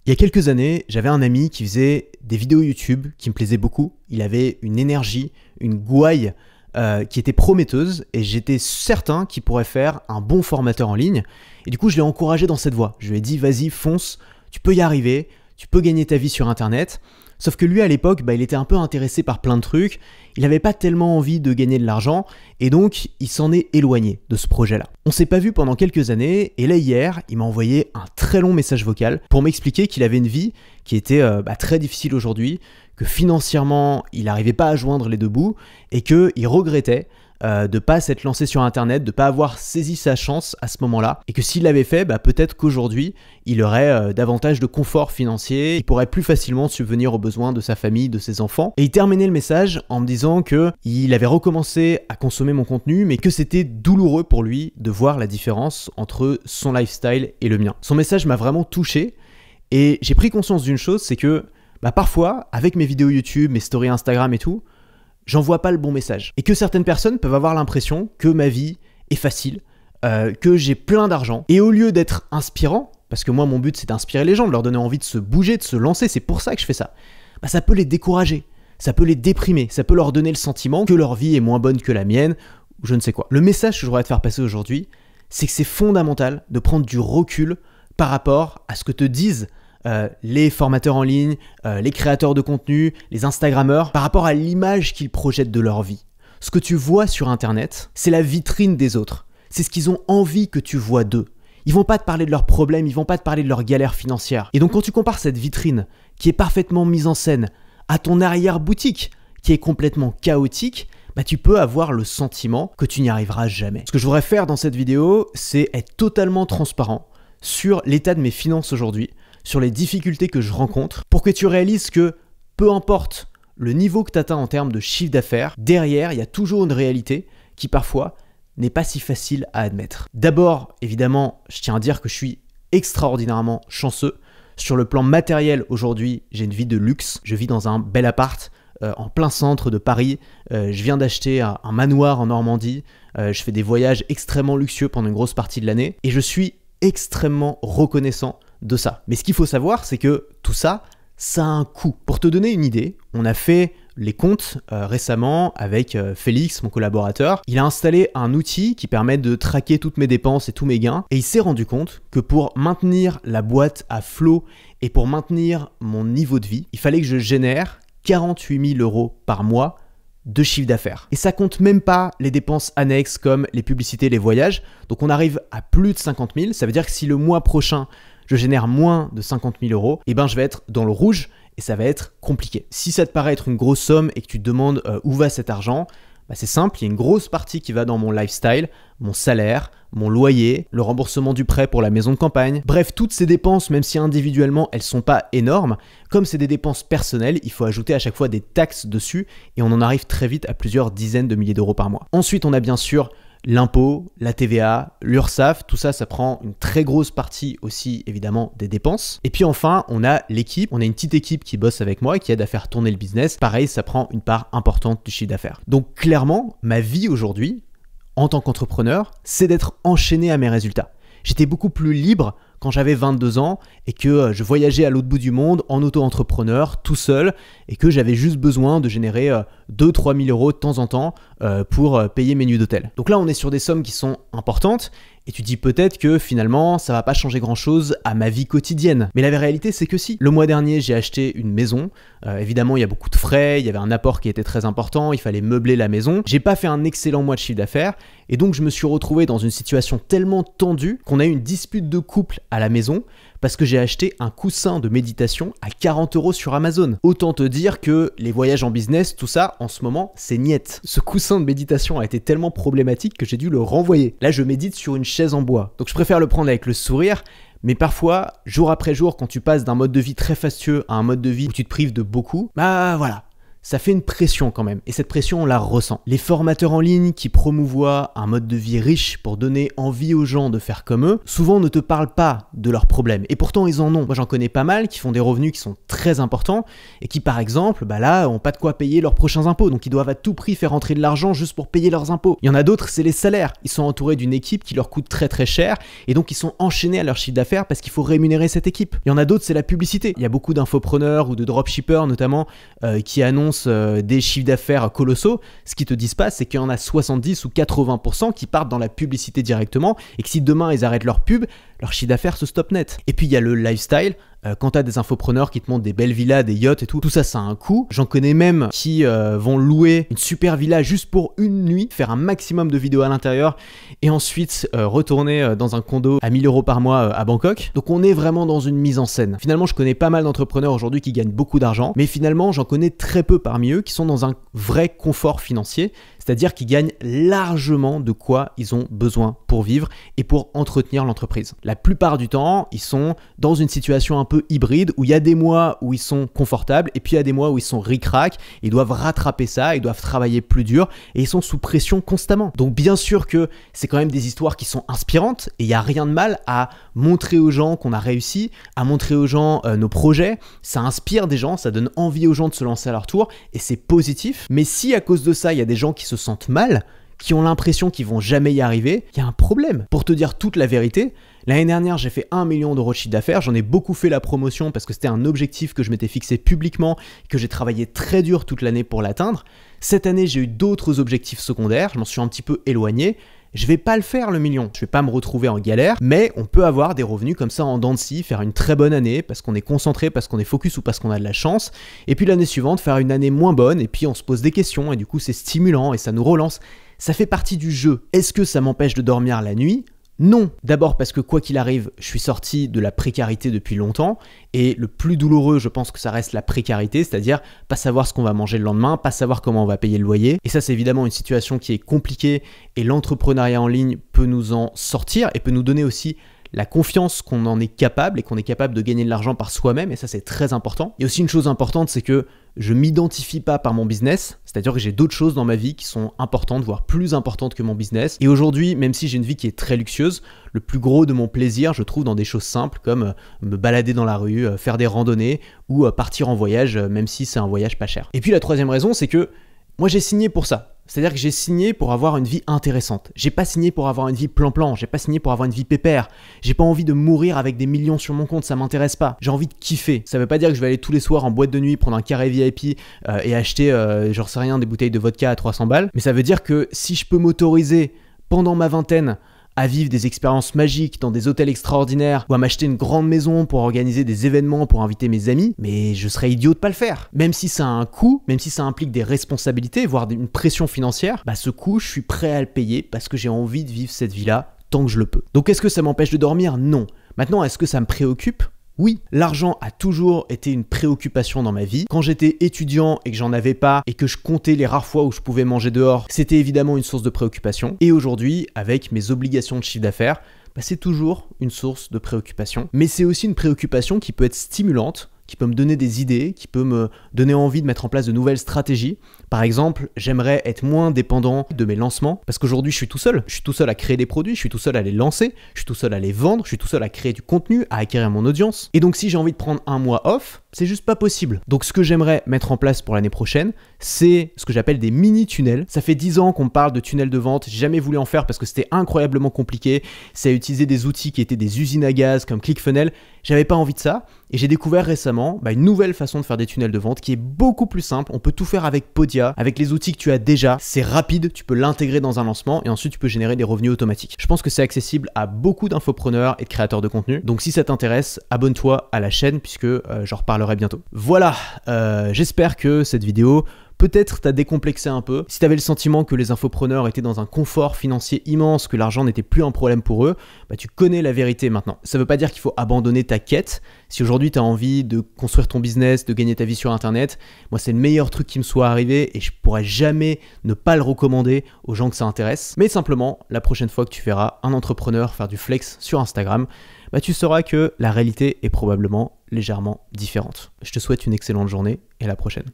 Il y a quelques années, j'avais un ami qui faisait des vidéos YouTube qui me plaisaient beaucoup. Il avait une énergie, une gouaille qui était prometteuse et j'étais certain qu'il pourrait faire un bon formateur en ligne. Et du coup, je l'ai encouragé dans cette voie. Je lui ai dit, vas-y, fonce, tu peux y arriver, tu peux gagner ta vie sur Internet. Sauf que lui, à l'époque, il était un peu intéressé par plein de trucs. Il n'avait pas tellement envie de gagner de l'argent et donc il s'en est éloigné de ce projet-là. On s'est pas vu pendant quelques années et là, hier, il m'a envoyé un très long message vocal pour m'expliquer qu'il avait une vie qui était très difficile aujourd'hui, que financièrement, il n'arrivait pas à joindre les deux bouts et qu'il regrettait de ne pas s'être lancé sur Internet, de ne pas avoir saisi sa chance à ce moment-là, et que s'il l'avait fait, peut-être qu'aujourd'hui, il aurait davantage de confort financier, il pourrait plus facilement subvenir aux besoins de sa famille, de ses enfants. Et il terminait le message en me disant qu'il avait recommencé à consommer mon contenu, mais que c'était douloureux pour lui de voir la différence entre son lifestyle et le mien. Son message m'a vraiment touché, et j'ai pris conscience d'une chose, c'est que parfois, avec mes vidéos YouTube, mes stories Instagram et tout, j'envoie pas le bon message. Et que certaines personnes peuvent avoir l'impression que ma vie est facile, que j'ai plein d'argent. Et au lieu d'être inspirant, parce que moi mon but c'est d'inspirer les gens, de leur donner envie de se bouger, de se lancer, c'est pour ça que je fais ça, ça peut les décourager, ça peut les déprimer, ça peut leur donner le sentiment que leur vie est moins bonne que la mienne, ou je ne sais quoi. Le message que je voudrais te faire passer aujourd'hui, c'est que c'est fondamental de prendre du recul par rapport à ce que te disent les formateurs en ligne, les créateurs de contenu, les Instagrammeurs, par rapport à l'image qu'ils projettent de leur vie. Ce que tu vois sur Internet, c'est la vitrine des autres. C'est ce qu'ils ont envie que tu vois d'eux. Ils vont pas te parler de leurs problèmes, ils vont pas te parler de leurs galères financières. Et donc quand tu compares cette vitrine, qui est parfaitement mise en scène, à ton arrière-boutique, qui est complètement chaotique, tu peux avoir le sentiment que tu n'y arriveras jamais. Ce que je voudrais faire dans cette vidéo, c'est être totalement transparent sur l'état de mes finances aujourd'hui, sur les difficultés que je rencontre, pour que tu réalises que peu importe le niveau que tu atteins en termes de chiffre d'affaires, derrière, il y a toujours une réalité qui parfois n'est pas si facile à admettre. D'abord, évidemment, je tiens à dire que je suis extraordinairement chanceux. Sur le plan matériel, aujourd'hui, j'ai une vie de luxe. Je vis dans un bel appart en plein centre de Paris. Je viens d'acheter un manoir en Normandie. Je fais des voyages extrêmement luxueux pendant une grosse partie de l'année. Et je suis extrêmement reconnaissant de ça. Mais ce qu'il faut savoir, c'est que tout ça, ça a un coût. Pour te donner une idée, on a fait les comptes récemment avec Félix, mon collaborateur. Il a installé un outil qui permet de traquer toutes mes dépenses et tous mes gains. Et il s'est rendu compte que pour maintenir la boîte à flot et pour maintenir mon niveau de vie, il fallait que je génère 48 000 € par mois de chiffre d'affaires. Et ça compte même pas les dépenses annexes comme les publicités, les voyages. Donc on arrive à plus de 50 000. Ça veut dire que si le mois prochain, je génère moins de 50 000 €, je vais être dans le rouge et ça va être compliqué. Si ça te paraît être une grosse somme et que tu te demandes où va cet argent, c'est simple, il y a une grosse partie qui va dans mon lifestyle, mon salaire, mon loyer, le remboursement du prêt pour la maison de campagne. Bref, toutes ces dépenses, même si individuellement elles sont pas énormes, comme c'est des dépenses personnelles, il faut ajouter à chaque fois des taxes dessus et on en arrive très vite à plusieurs dizaines de milliers d'euros par mois. Ensuite, on a bien sûr l'impôt, la TVA, l'URSSAF, tout ça, ça prend une très grosse partie aussi évidemment des dépenses. Et puis enfin, on a l'équipe, on a une petite équipe qui bosse avec moi et qui aide à faire tourner le business. Pareil, ça prend une part importante du chiffre d'affaires. Donc clairement, ma vie aujourd'hui, en tant qu'entrepreneur, c'est d'être enchaîné à mes résultats. J'étais beaucoup plus libre quand j'avais 22 ans et que je voyageais à l'autre bout du monde en auto-entrepreneur, tout seul, et que j'avais juste besoin de générer 2-3 000 € de temps en temps pour payer mes nuits d'hôtel. Donc là, on est sur des sommes qui sont importantes et tu dis peut-être que finalement, ça va pas changer grand-chose à ma vie quotidienne. Mais la réalité, c'est que si. Le mois dernier, j'ai acheté une maison. Évidemment, il y a beaucoup de frais, il y avait un apport qui était très important, il fallait meubler la maison. J'ai pas fait un excellent mois de chiffre d'affaires et donc je me suis retrouvé dans une situation tellement tendue qu'on a eu une dispute de couple à la maison parce que j'ai acheté un coussin de méditation à 40 € sur Amazon. Autant te dire que les voyages en business, tout ça, en ce moment, c'est niette. Ce coussin de méditation a été tellement problématique que j'ai dû le renvoyer. Là, je médite sur une chaise en bois. Donc je préfère le prendre avec le sourire, mais parfois, jour après jour, quand tu passes d'un mode de vie très fastueux à un mode de vie où tu te prives de beaucoup, voilà. Ça fait une pression quand même, et cette pression, on la ressent. Les formateurs en ligne qui promouvoient un mode de vie riche pour donner envie aux gens de faire comme eux, souvent ne te parlent pas de leurs problèmes, et pourtant ils en ont. Moi j'en connais pas mal qui font des revenus qui sont très très importants et qui par exemple, là, ont pas de quoi payer leurs prochains impôts, donc ils doivent à tout prix faire entrer de l'argent juste pour payer leurs impôts. Il y en a d'autres, c'est les salaires. Ils sont entourés d'une équipe qui leur coûte très très cher et donc ils sont enchaînés à leur chiffre d'affaires parce qu'il faut rémunérer cette équipe. Il y en a d'autres, c'est la publicité. Il y a beaucoup d'infopreneurs ou de dropshippers notamment qui annoncent des chiffres d'affaires colossaux. Ce qu'ils te disent pas, c'est qu'il y en a 70 ou 80% qui partent dans la publicité directement et que si demain ils arrêtent leur pub, leur chiffre d'affaires se stoppe net. Et puis il y a le lifestyle. Quand tu as des infopreneurs qui te montrent des belles villas, des yachts et tout ça, ça a un coût. J'en connais même qui vont louer une super villa juste pour une nuit, faire un maximum de vidéos à l'intérieur et ensuite retourner dans un condo à 1000 € par mois à Bangkok. Donc on est vraiment dans une mise en scène. Finalement, je connais pas mal d'entrepreneurs aujourd'hui qui gagnent beaucoup d'argent, mais finalement, j'en connais très peu parmi eux qui sont dans un vrai confort financier, c'est-à-dire qu'ils gagnent largement de quoi ils ont besoin pour vivre et pour entretenir l'entreprise. La plupart du temps, ils sont dans une situation un peu hybride où il y a des mois où ils sont confortables et puis il y a des mois où ils sont ric-rac, ils doivent rattraper ça, ils doivent travailler plus dur et ils sont sous pression constamment. Donc bien sûr que c'est quand même des histoires qui sont inspirantes et il n'y a rien de mal à montrer aux gens qu'on a réussi, à montrer aux gens nos projets, ça inspire des gens, ça donne envie aux gens de se lancer à leur tour et c'est positif. Mais si à cause de ça, il y a des gens qui se sentent mal, qui ont l'impression qu'ils vont jamais y arriver, il y a un problème. Pour te dire toute la vérité, l'année dernière, j'ai fait 1 million € de chiffre d'affaires. J'en ai beaucoup fait la promotion parce que c'était un objectif que je m'étais fixé publiquement, que j'ai travaillé très dur toute l'année pour l'atteindre. Cette année, j'ai eu d'autres objectifs secondaires. Je m'en suis un petit peu éloigné. Je vais pas le faire le million, je vais pas me retrouver en galère, mais on peut avoir des revenus comme ça en dents de scie, faire une très bonne année parce qu'on est concentré, parce qu'on est focus ou parce qu'on a de la chance, et puis l'année suivante faire une année moins bonne, et puis on se pose des questions, et du coup c'est stimulant et ça nous relance. Ça fait partie du jeu. Est-ce que ça m'empêche de dormir la nuit ? Non, d'abord parce que quoi qu'il arrive, je suis sorti de la précarité depuis longtemps et le plus douloureux, je pense que ça reste la précarité, c'est-à-dire pas savoir ce qu'on va manger le lendemain, pas savoir comment on va payer le loyer. Et ça, c'est évidemment une situation qui est compliquée et l'entrepreneuriat en ligne peut nous en sortir et peut nous donner aussi la confiance qu'on en est capable et qu'on est capable de gagner de l'argent par soi-même et ça, c'est très important. Il y a aussi une chose importante, c'est que je m'identifie pas par mon business, c'est-à-dire que j'ai d'autres choses dans ma vie qui sont importantes, voire plus importantes que mon business. Et aujourd'hui, même si j'ai une vie qui est très luxueuse, le plus gros de mon plaisir, je trouve dans des choses simples comme me balader dans la rue, faire des randonnées ou partir en voyage, même si c'est un voyage pas cher. Et puis la troisième raison, c'est que moi j'ai signé pour ça. C'est-à-dire que j'ai signé pour avoir une vie intéressante. J'ai pas signé pour avoir une vie plan-plan, j'ai pas signé pour avoir une vie pépère. J'ai pas envie de mourir avec des millions sur mon compte, ça m'intéresse pas. J'ai envie de kiffer. Ça veut pas dire que je vais aller tous les soirs en boîte de nuit, prendre un carré VIP et acheter, j'en sais rien, des bouteilles de vodka à 300 balles. Mais ça veut dire que si je peux m'autoriser pendant ma vingtaine à vivre des expériences magiques dans des hôtels extraordinaires ou à m'acheter une grande maison pour organiser des événements pour inviter mes amis, mais je serais idiot de pas le faire. Même si ça a un coût, même si ça implique des responsabilités, voire une pression financière, ce coût, je suis prêt à le payer parce que j'ai envie de vivre cette vie-là tant que je le peux. Donc est-ce que ça m'empêche de dormir ? Non. Maintenant, est-ce que ça me préoccupe ? Oui, l'argent a toujours été une préoccupation dans ma vie. Quand j'étais étudiant et que j'en avais pas et que je comptais les rares fois où je pouvais manger dehors, c'était évidemment une source de préoccupation. Et aujourd'hui, avec mes obligations de chiffre d'affaires, c'est toujours une source de préoccupation. Mais c'est aussi une préoccupation qui peut être stimulante, qui peut me donner des idées, qui peut me donner envie de mettre en place de nouvelles stratégies. Par exemple, j'aimerais être moins dépendant de mes lancements parce qu'aujourd'hui, je suis tout seul. Je suis tout seul à créer des produits, je suis tout seul à les lancer, je suis tout seul à les vendre, je suis tout seul à créer du contenu, à acquérir mon audience. Et donc, si j'ai envie de prendre un mois off, c'est juste pas possible. Donc, ce que j'aimerais mettre en place pour l'année prochaine, c'est ce que j'appelle des mini-tunnels. Ça fait 10 ans qu'on me parle de tunnels de vente. J'ai jamais voulu en faire parce que c'était incroyablement compliqué. C'est à utiliser des outils qui étaient des usines à gaz comme ClickFunnels. J'avais pas envie de ça. Et j'ai découvert récemment une nouvelle façon de faire des tunnels de vente qui est beaucoup plus simple. On peut tout faire avec Podia, avec les outils que tu as déjà. C'est rapide, tu peux l'intégrer dans un lancement et ensuite tu peux générer des revenus automatiques. Je pense que c'est accessible à beaucoup d'infopreneurs et de créateurs de contenu. Donc si ça t'intéresse, abonne-toi à la chaîne puisque j'en reparlerai bientôt. Voilà, j'espère que cette vidéo peut-être t'a décomplexé un peu. Si t'avais le sentiment que les infopreneurs étaient dans un confort financier immense, que l'argent n'était plus un problème pour eux, tu connais la vérité maintenant. Ça veut pas dire qu'il faut abandonner ta quête. Si aujourd'hui t'as envie de construire ton business, de gagner ta vie sur internet, moi c'est le meilleur truc qui me soit arrivé et je pourrais jamais ne pas le recommander aux gens que ça intéresse. Mais simplement, la prochaine fois que tu verras un entrepreneur faire du flex sur Instagram, tu sauras que la réalité est probablement légèrement différente. Je te souhaite une excellente journée et à la prochaine.